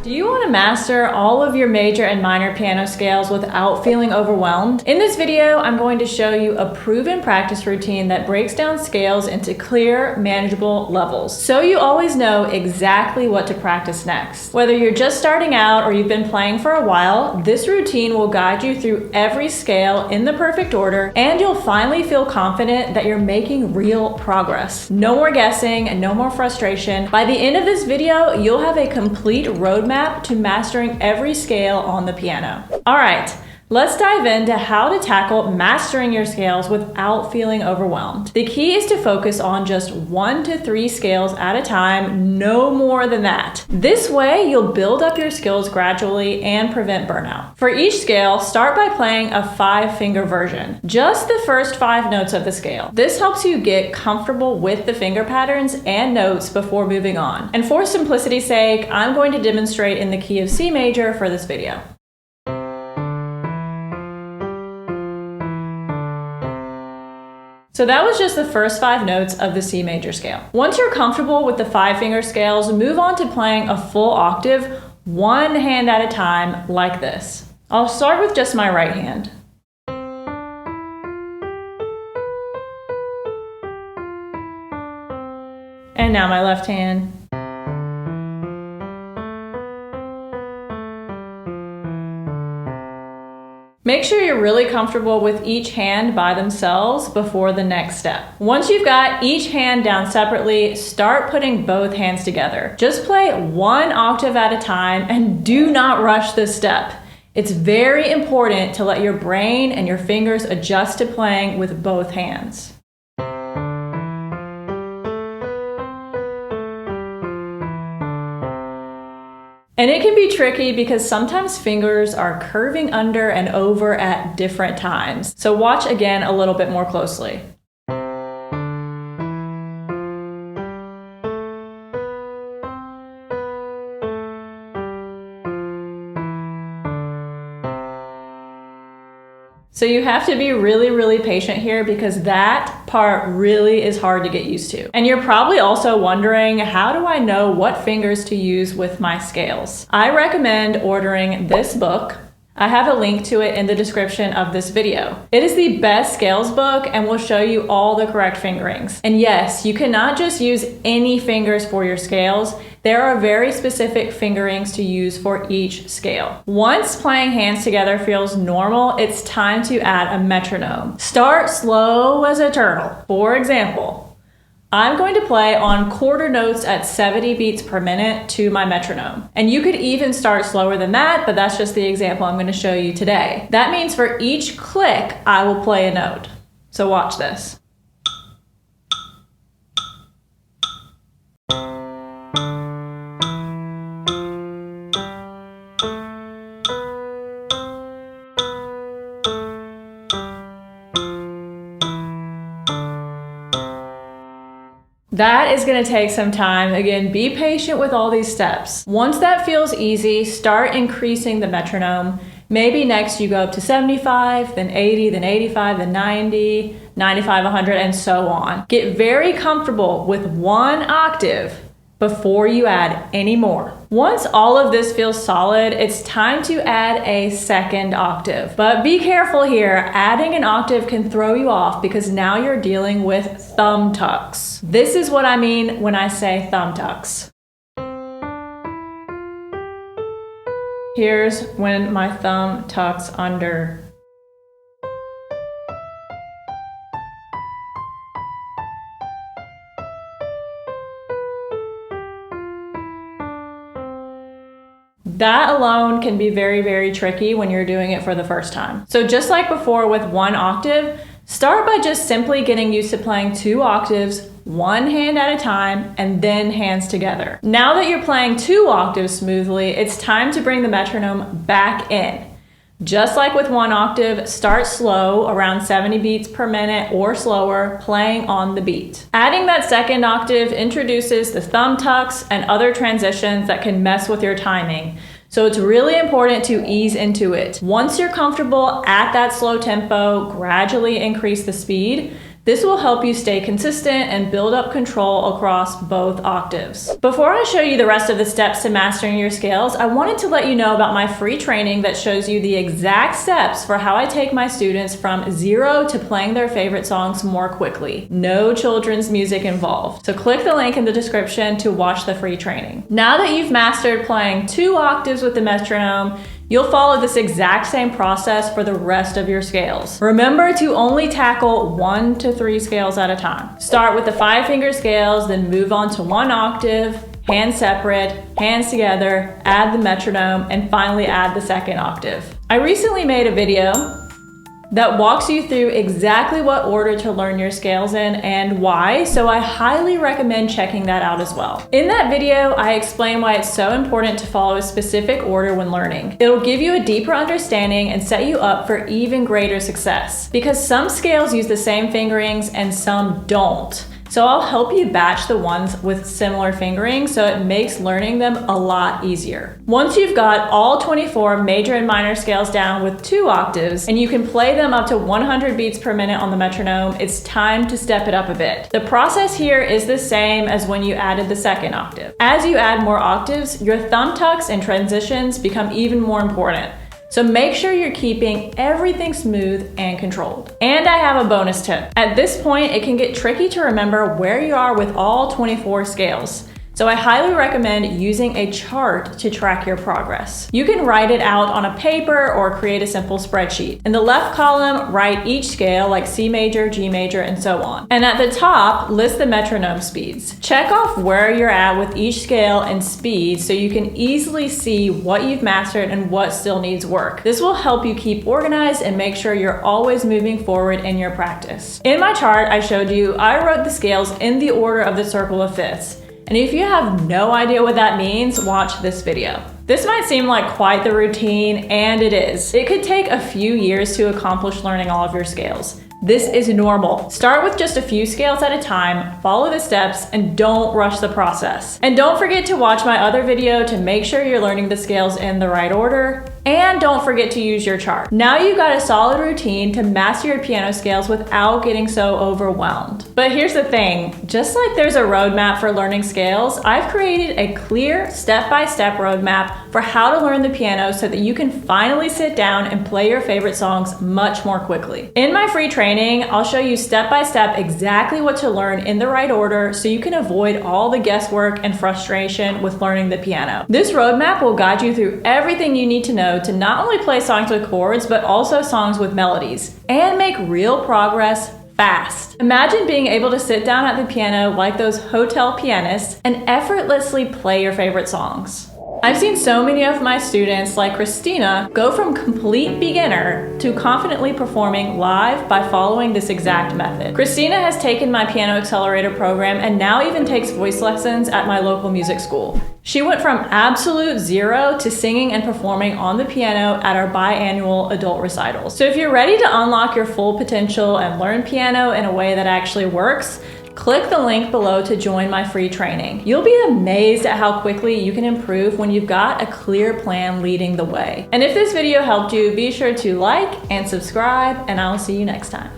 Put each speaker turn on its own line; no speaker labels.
Do you want to master all of your major and minor piano scales without feeling overwhelmed? In this video, I'm going to show you a proven practice routine that breaks down scales into clear, manageable levels, so you always know exactly what to practice next. Whether you're just starting out or you've been playing for a while, this routine will guide you through every scale in the perfect order, and you'll finally feel confident that you're making real progress. No more guessing and no more frustration. By the end of this video, you'll have a complete roadmap to mastering every scale on the piano. All right, let's dive into how to tackle mastering your scales without feeling overwhelmed. The key is to focus on just 1 to 3 scales at a time, no more than that. This way, you'll build up your skills gradually and prevent burnout. For each scale, start by playing a 5-finger version, just the first 5 notes of the scale. This helps you get comfortable with the finger patterns and notes before moving on. And for simplicity's sake, I'm going to demonstrate in the key of C major for this video. So that was just the first 5 notes of the C major scale. Once you're comfortable with the 5-finger scales, move on to playing a full octave, one hand at a time, like this. I'll start with just my right hand. And now my left hand. Make sure you're really comfortable with each hand by themselves before the next step. Once you've got each hand down separately, start putting both hands together. Just play 1 octave at a time and do not rush this step. It's very important to let your brain and your fingers adjust to playing with both hands. And it can be tricky because sometimes fingers are curving under and over at different times. So watch again a little bit more closely. So you have to be really patient here because that part really is hard to get used to. And you're probably also wondering, how do I know what fingers to use with my scales? I recommend ordering this book. I have a link to it in the description of this video. It is the best scales book and will show you all the correct fingerings. And yes, you cannot just use any fingers for your scales. There are very specific fingerings to use for each scale. Once playing hands together feels normal, it's time to add a metronome. Start slow as a turtle. For example, I'm going to play on quarter notes at 70 beats per minute to my metronome. And you could even start slower than that, but that's just the example I'm going to show you today. That means for each click, I will play a note. So watch this. That is going to take some time. Again, be patient with all these steps. Once that feels easy, start increasing the metronome. Maybe next you go up to 75, then 80, then 85, then 90, 95, 100, and so on. Get very comfortable with 1 octave before you add any more. Once all of this feels solid, it's time to add a 2nd octave. But be careful here, adding an octave can throw you off because now you're dealing with thumb tucks. This is what I mean when I say thumb tucks. Here's when my thumb tucks under. That alone can be very tricky when you're doing it for the first time. So just like before with 1 octave, start by just simply getting used to playing 2 octaves, 1 hand at a time, and then hands together. Now that you're playing 2 octaves smoothly, it's time to bring the metronome back in. Just like with 1 octave, start slow, around 70 beats per minute or slower, playing on the beat. Adding that 2nd octave introduces the thumb tucks and other transitions that can mess with your timing. So it's really important to ease into it. Once you're comfortable at that slow tempo, gradually increase the speed. This will help you stay consistent and build up control across both octaves. Before I show you the rest of the steps to mastering your scales, I wanted to let you know about my free training that shows you the exact steps for how I take my students from zero to playing their favorite songs more quickly. No children's music involved. So click the link in the description to watch the free training. Now that you've mastered playing 2 octaves with the metronome, you'll follow this exact same process for the rest of your scales. Remember to only tackle 1 to 3 scales at a time. Start with the 5-finger scales, then move on to 1 octave, hands separate, hands together, add the metronome, and finally add the 2nd octave. I recently made a video that walks you through exactly what order to learn your scales in and why, so I highly recommend checking that out as well. In that video, I explain why it's so important to follow a specific order when learning. It'll give you a deeper understanding and set you up for even greater success, because some scales use the same fingerings and some don't. So I'll help you batch the ones with similar fingering so it makes learning them a lot easier. Once you've got all 24 major and minor scales down with 2 octaves and you can play them up to 100 beats per minute on the metronome, it's time to step it up a bit. The process here is the same as when you added the 2nd octave. As you add more octaves, your thumb tucks and transitions become even more important. So make sure you're keeping everything smooth and controlled. And I have a bonus tip. At this point, it can get tricky to remember where you are with all 24 scales. So I highly recommend using a chart to track your progress. You can write it out on a paper or create a simple spreadsheet. In the left column, write each scale like C major, G major, and so on. And at the top, list the metronome speeds. Check off where you're at with each scale and speed so you can easily see what you've mastered and what still needs work. This will help you keep organized and make sure you're always moving forward in your practice. In my chart I showed you, I wrote the scales in the order of the circle of fifths. And if you have no idea what that means, watch this video. This might seem like quite the routine, and it is. It could take a few years to accomplish learning all of your scales. This is normal. Start with just a few scales at a time, follow the steps, and don't rush the process. And don't forget to watch my other video to make sure you're learning the scales in the right order. And don't forget to use your chart. Now you've got a solid routine to master your piano scales without getting so overwhelmed. But here's the thing, just like there's a roadmap for learning scales, I've created a clear step-by-step roadmap for how to learn the piano so that you can finally sit down and play your favorite songs much more quickly. In my free training, I'll show you step-by-step exactly what to learn in the right order so you can avoid all the guesswork and frustration with learning the piano. This roadmap will guide you through everything you need to know to not only play songs with chords, but also songs with melodies, and make real progress fast. Imagine being able to sit down at the piano like those hotel pianists and effortlessly play your favorite songs. I've seen so many of my students, like Christina, go from complete beginner to confidently performing live by following this exact method. Christina has taken my Piano Accelerator program and now even takes voice lessons at my local music school. She went from absolute zero to singing and performing on the piano at our biannual adult recitals. So if you're ready to unlock your full potential and learn piano in a way that actually works, click the link below to join my free training. You'll be amazed at how quickly you can improve when you've got a clear plan leading the way. And if this video helped you, be sure to like and subscribe, and I'll see you next time.